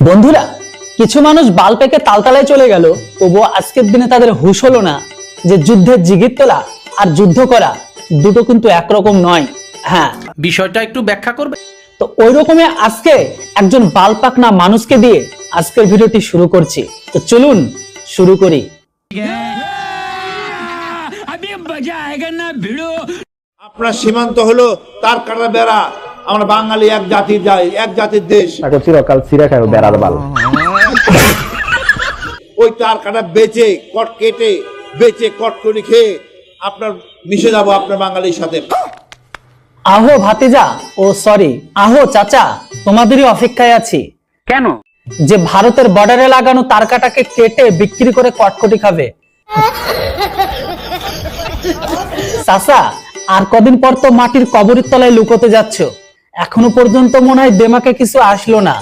বন্ধুরা, কিছু মানুষ বাল পেকে তালতলায় চলে গেল, তবুও আজকের দিনে তাদের হুঁশ হলো না যে যুদ্ধের জিগির তোলা আর যুদ্ধ করা দুটো কিন্তু একরকম নয়। হ্যাঁ, বিষয়টা একটু ব্যাখ্যা করবে? তো ওই রকমই আজকে একজন বাল পাকনা মানুষকে দিয়ে আজকের ভিডিওটি শুরু করছি। তো চলুন শুরু করি। আপনার সীমান্ত হলো তার কাটা বেড়া। আমরা বাঙালি এক জাতির যাই, এক জাতির দেশ। চিরকাল ছিঁড়ে খাবে বেড়ার বাল। ওই তার কাটা বেচে কট কেটে বেচে কট করে খেয়ে আপনার মিশে যাবো আপনার বাঙালির সাথে। আহো ভাতিজা, ও সরি, আহো চাচা, তোমাদেরই অপেক্ষায় আছি। কেন? যে ভারতের বর্ডারে লাগানো তারকাটাকে কেটে বিক্রি করে কটকটি খাবে। চাচা, আর কদিন পর তো মাটির কবরের তলায় লুকোতে যাচ্ছ, এখনো পর্যন্ত মনে হয় দেমাকে কিছু আসলো না।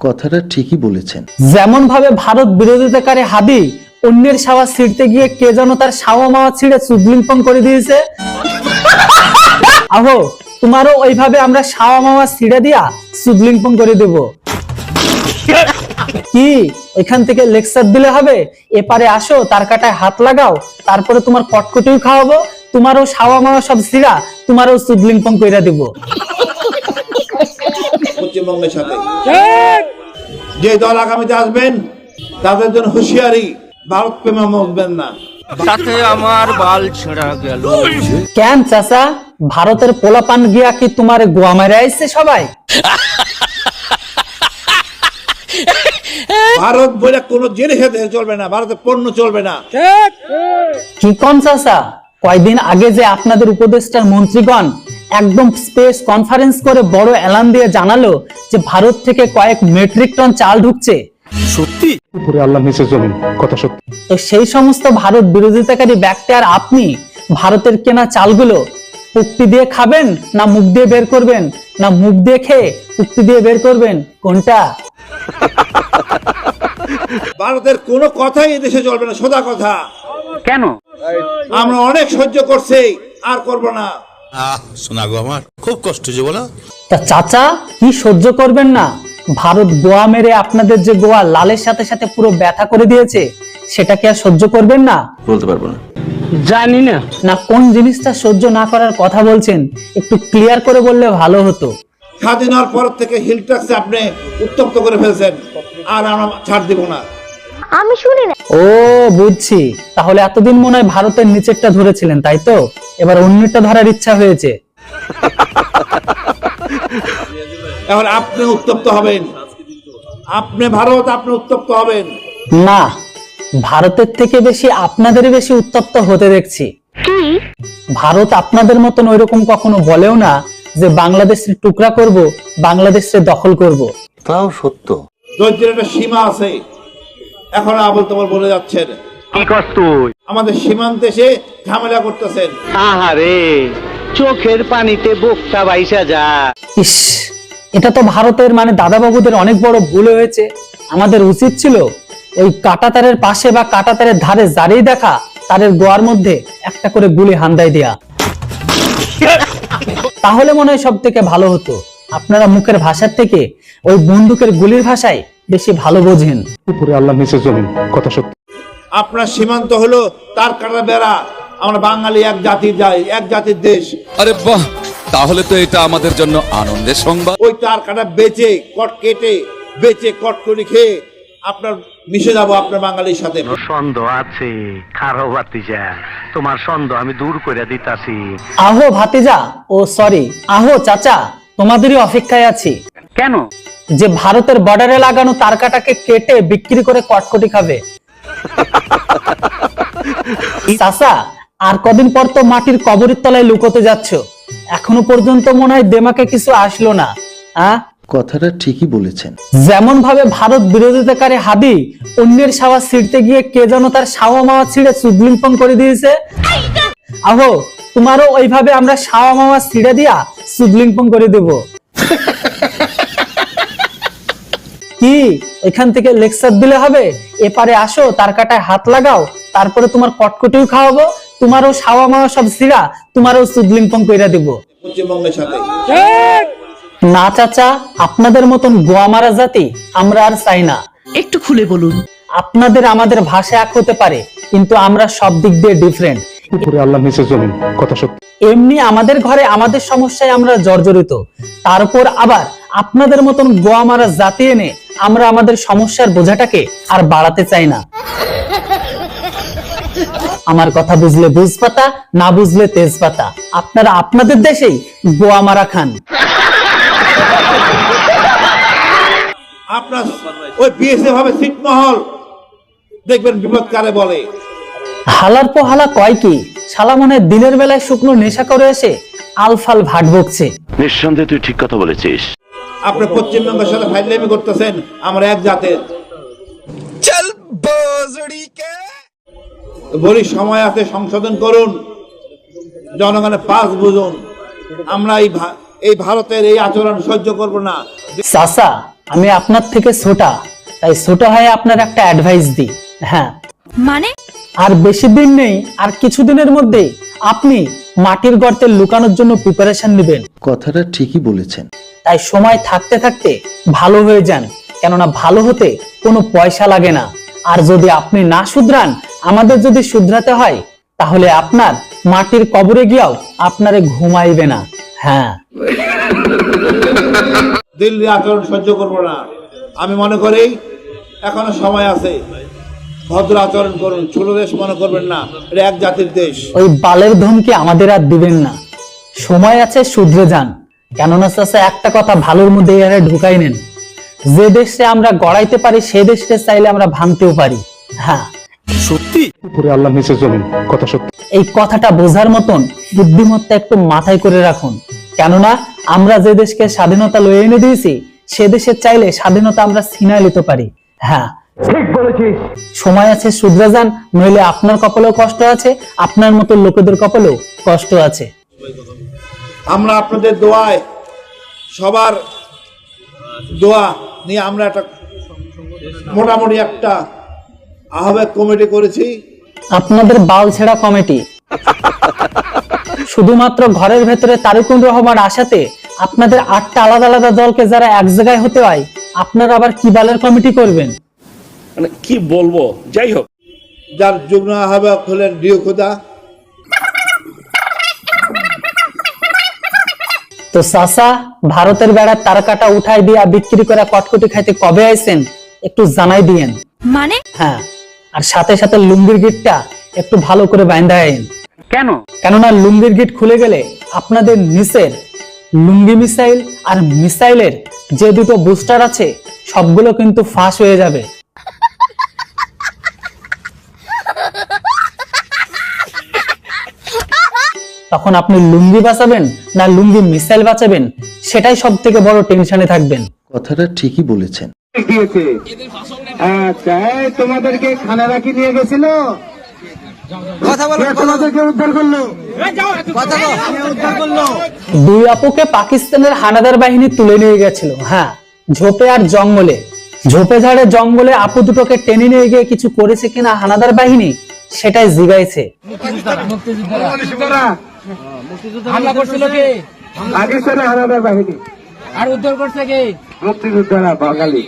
কথাটা ঠিকই বলেছেন। যেমন ভাবে ভারত বিরোধিতাকারী হাদি অন্যের সাওয়া ছিঁড়তে গিয়ে কে যেন তার সাওয়া মাওয়া ছিঁড়ে চুদলিংপং করে দিয়েছে, আহো তোমারও ওইভাবে আমরা সাওয়া মাওয়া ছিঁড়ে দিয়া চুদলিংপং করে দেব। কি ওইখান থেকে লেকচার দিলে হবে? এপারে আসো, তার কাটায় হাত লাগাও, তারপরে তোমার কটকটিও খাওয়াবো, তোমারও সাওয়া মাওয়া সব ছিঁড়া তোমারও চুদলিংপং কইরা দেব। পশ্চিমবঙ্গের সাথে যে দল আগামীতে আসবেন তাদের জন্য হুঁশিয়ারি, ভারত প্রেমে মজবেন না। তাতে আমার বাল ছেঁড়া গেল। কেন চাচা, ভারতের পোলাপান গিয়া কি তোমার গোয়া মেরে আইছে সবাই? ভারত বলে কোনো জিনিস চলবে না, ভারতের পণ্য চলবে না। কি কম চাচা, কয়দিন আগে যে আপনাদের উপদেষ্টার মন্ত্রীগণ একদম স্পেস কনফারেন্স করে বড় এলান দিয়ে জানালো যে ভারত থেকে কয়েক মেট্রিক টন চাল ঢুকছে। সত্যি? উপরে আল্লাহ নিচে জমিন, কথা সত্যি। তো সেই সমস্ত ভারত বিরোধিতাকারী ব্যক্তি আর আপনি ভারতের কেনা চালগুলো উক্তি দিয়ে খাবেন না মুখ দিয়ে বের করবেন, না মুখ দিয়ে খেয়ে উক্তি দিয়ে বের করবেন, কোনটা? ভারতের কোনো কথাই এদেশে চলবে না, সোজা কথা। কেন? আমরা অনেক সহ্য করছি, আর করব না। শোনা গো, আমার খুব কষ্ট যে বলো। তা চাচা, কি সহ্য করবেন না? ভারত গোয়া মেরে আপনাদের যে গোয়া লালের সাথে সাথে পুরো ব্যথা করে দিয়েছে, সেটা কি আর সহ্য করবেন না? বলতে পারবো না। জানি না। না কোন জিনিসটা সহ্য না করার কথা বলছেন, একটু ক্লিয়ার করে বললে ভালো হতো। স্বাধীন হওয়ার পর থেকে হিল ট্যাক্সে আপনি উত্তপ্ত করে ফেলছেন, আর আমরা ছাড় দিব না। আমি শুনি না। ও বুঝছি, তাহলে এতদিন মনে হয় ভারতের নিচেরটা ধরেছিলেন, তাই তো? এবার অন্যটা ধরার ইচ্ছা হয়েছে। এখন আপনি উত্তপ্ত হবেন, আপনি ভারত, আপনি উত্তপ্ত হবেন না, ভারতের থেকে বেশি আপনাদেরই বেশি উত্তপ্ত হতে দেখছি। ভারত আপনাদের মতন ওইরকম কখনো বলেও না যে বাংলাদেশের টুকরা করব, বাংলাদেশের দখল করব। তাও সত্য। দরিদ্রের একটা সীমা আছে, এখন আবল তোমার বলে যাচ্ছেন। কি কষ্ট? আমাদের সীমান্তে এসে ঝামেলা করতেছেন। আহারে, চোখের পানিতে বোকটা বাইসা যা। ইস, এটা তো ভারতের মানে দাদাবাবুদের অনেক বড় ভুল হয়েছে। আমাদের উচিত ছিল ওই কাঁটাতারের পাশে বা কাঁটাতারের ধারে যারেই দেখা তারের গোয়ার মধ্যে একটা করে গুলি হান্দাই দেয়া, তাহলে মনে হয় সব থেকে ভালো হতো। আপনারা মুখের ভাষার থেকে ওই বন্দুকের গুলির ভাষায় বেশি ভালো বোঝেন। উপরে আল্লাহ নিচে জমিন, কথা সত্যি। আপনার সীমান্ত হলো তার কাটা বেড়া। আমরা বাঙালি এক জাতির যাই, এক জাতির দেশ। আরে বাহ, তাহলে তো এটা আমাদের জন্য আনন্দের সংবাদ। ওই তার কাটা বেচে কট কেটে বেচে কট করে খেয়ে আপনার মিশে যাবো আপনার বাঙালির সাথে। সন্দেহ আছে খারো ভাতিজা, তোমার সন্দেহ আমি দূর করে দিতাছি। আহো ভাতিজা, ও সরি, আহো চাচা, তোমাদেরই অপেক্ষায় আছি। কেন? যে ভারতের বর্ডারে লাগানো তারকাটাকে কেটে বিক্রি করে কটকটি খাবে। চাচা, আর কদিন পর তো মাটির কবরের তলায় লুকোতে যাচ্ছ, এখনো পর্যন্ত মনে হয় দেমাকে কিছু আসলো না। কথাটা ঠিকই বলেছেন। যেমন ভাবে ভারত বিরোধিতাকারী হাদি অন্যের সাওয়া ছিঁড়তে গিয়ে কে যেন তার সাওয়া মাওয়া ছিঁড়ে চুদলিংপং করে দিয়েছে, আহো তোমারও ওইভাবে আমরা সাওয়া মাওয়া ছিঁড়ে দিয়া চুদলিংপং করে দেব। কি ওইখান থেকে লেকচার দিলে হবে? এপারে আসো, তার কাটায় হাত লাগাও, তারপরে তোমার কটকটিও খাওয়াবো, তোমারও সাওয়া মাওয়া সব ছিঁড়া তোমারও চুদলিংপং কইরা দেব। পশ্চিমবঙ্গের সাথে না চাচা, আপনাদের মতন গোয়া মারা জাতি আমরা আর চাই না। একটু খুলে বলুন। আপনাদের আমাদের ভাষা এক হতে পারে, কিন্তু আমরা সব দিক দিয়ে ডিফারেন্ট। উপরে আল্লাহ নিচে জমিন, কথা সত্য। এমনি আমাদের ঘরে আমাদের সমস্যায় আমরা জর্জরিত, তারপর আবার আপনাদের মতন গোয়া মারা জাতি এনে আমরা আমাদের সমস্যার বোঝাটাকে আর বাড়াতে চাই না। আমার কথা বুঝলে বুঝপাতা, না বুঝলে তেজপাতা। আপনারা আপনাদের দেশেই গোয়া মারা খান। আপনার ওই বিএসএফ হবে ছিটমহল, দেখবেন বিপদ কারে বলে। হালার পো হালা কয় কি, শালা মনে দিনের বেলায় শুকনো নেশা করে এসে আলফাল ভাট বকছে। নিঃসন্দেহে তুই ঠিক কথা বলেছিস। আপনি পশ্চিমবঙ্গের সাথে ফাইজলামি করতেছেন, আমরা এক জাতের। বলি সময় আছে, সংশোধন করুন, জনগণের পাস বুঝুন। আমরা এই ভারতের এই আচরণ সহ্য করব না। চাচা, আমি আপনার থেকে ছোটা, তাই ছোট হয়ে আপনার একটা অ্যাডভাইস দিই। হ্যাঁ, মানে আর বেশি দিন নেই, আর কিছুদিনের মধ্যেই আপনি মাটির গর্তে লুকানোর জন্য প্রিপারেশন নেবেন। কথাটা ঠিকই বলেছেন। তাই সময় থাকতে থাকতে ভালো হয়ে যান, কেননা ভালো হতে কোনো পয়সা লাগে না। আর যদি আপনি না শুধরান, আমাদের যদি শুধরাতে হয়, তাহলে আপনার মাটির কবরে গিয়েও আপনারে ঘুমাইবে না। হ্যাঁ, দিল্লির আচরণ সহ্য করব না। আমি মনে করি এখনো সময় আছে, ভদ্র আচরণ করুন। ছোট দেশ মনে করবেন না, এটা এক জাতির দেশ। ওই বালের ধমকি আমাদের আর দিবেন না। সময় আছে, শুধরে যান। কেননা চাচা, একটা কথা ভালোর মধ্যে এরা ঢুকাই নেন, যে দেশে আমরা গড়াইতে পারি সে দেশে চাইলে আমরা ভাঙতেও পারি। হ্যাঁ, উপরে আল্লাহ নিচে জমিন, কথা সত্য। এই কথাটা বোঝার মতন বুদ্ধিমত্তা একটু মাথায় করে রাখুন। কেননা আমরা যে দেশকে স্বাধীনতা লয়ে এনে দিয়েছি, সে দেশে চাইলে স্বাধীনতা আমরা ছিনায় নিতে পারি। হ্যাঁ, ঠিক বলেছিস। সময় আছে, শুধরে যান, নইলে আপনার কপালেও কষ্ট আছে, আপনার মতো লোকেদের কপালেও কষ্ট আছে। আমরা আপনাদের দোয়ায়, সবার দোয়া নিয়ে আমরা একটা মোটামুটি একটা আহ্বায়ক কমিটি করেছি। আপনাদের বাল ছেঁড়া কমিটি। শুধুমাত্র ঘরের ভেতরে তারিকুর রহমান আশাতে আপনাদের 8টা আলাদা আলাদা দলকে যারা এক জায়গায় হতে হয়, আপনারা আবার কি বালের কমিটি করবেন? মানে কি বলবো, যাই হোক। যার যুগ্ম আহ্বায়ক হলেন ডিও খুদা। তো চাচা, ভারতের বেড়ার তারকাটা উঠাই দিয়া বিক্রি করে কটকটি খাইতে কবে আইছেন একটু জানাই দিয়েন। মানে হ্যাঁ, আর সাথে সাথে লুঙ্গির গিটটা একটু ভালো করে বাইন্ধা আইন। কেন? কেননা লুঙ্গির গিট খুলে গেলে আপনাদের নিচের লুঙ্গি মিসাইল আর মিসাইলের যে দুটো বুস্টার আছে সবগুলো কিন্তু ফাঁস হয়ে যাবে। তখন আপনি লুঙ্গি বাঁচাবেন না লুঙ্গি মিসাইল বাঁচাবেন, সেটাই সব থেকে বড় টেনশনে থাকবেন। কথাটা ঠিকই বলেছেন। তোমাদেরকে খানা রাখি নিয়ে গেছিল, তোমাদেরকে উদ্ধার করলো। দুই আপুকে পাকিস্তানের হানাদার বাহিনী তুলে নিয়ে গেছিল। হ্যাঁ, ঝোপে আর জঙ্গলে, ঝোপে ঝাড়ে জঙ্গলে আপু দুটোকে টেনে নিয়ে গিয়ে কিছু করেছে কিনা হানাদার বাহিনী, সেটাই জিগাইছে। হামলা করছিল কে? পাকিস্তানের হানাদার বাহিনী। আর উদ্ধার করছে কে? মুক্তিযোদ্ধারা, বাঙালি।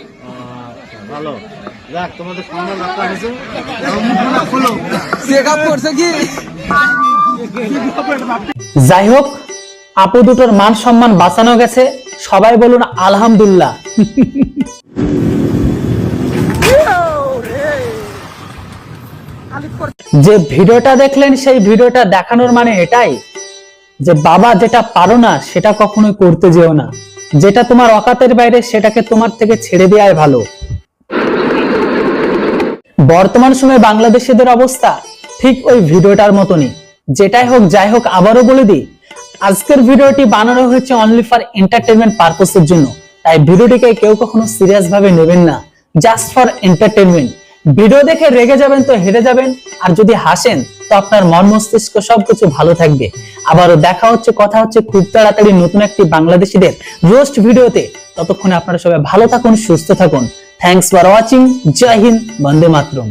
ভালো, যাক, তোমাদের সম্মান রক্ষা হয়েছে। চেকআপ করছে কি? যাই হোক, আপু দুটোর মান সম্মান বাঁচানো গেছে, সবাই বলুন আলহামদুলিল্লাহ। যে ভিডিওটা দেখলেন, সেই ভিডিওটা দেখানোর মানে এটাই যে বাবা, যেটা পারো না সেটা কখনোই করতে যেও না। যেটা তোমার অকাতের বাইরে সেটাকে তোমার থেকে ছেড়ে দেওয়াই ভালো। বর্তমান সময়ে বাংলাদেশিদের অবস্থা ঠিক ওই ভিডিওটার মতনই। যেটাই হোক, যাই হোক, আবারও বলে দিই, আজকের ভিডিওটি বানানো হয়েছে অনলি ফর এন্টারটেইনমেন্ট পারপোসের জন্য। তাই ভিডিওটিকে কেউ কখনো সিরিয়াস ভাবে নেবেন না, জাস্ট ফর এন্টারটেইনমেন্ট। ভিডিও দেখে রেগে যাবেন তো হেরে যাবেন, আর যদি হাসেন তো আপনার মন মস্তিষ্ক সবকিছু ভালো থাকবে। আবারও দেখা হচ্ছে, কথা হচ্ছে খুব তাড়াতাড়ি নতুন একটি বাংলাদেশিদের রোস্ট ভিডিওতে। ততক্ষণে আপনারা সবাই ভালো থাকুন, সুস্থ থাকুন। Thanks for watching. জয় হিন্দ, বন্দে মাতরম।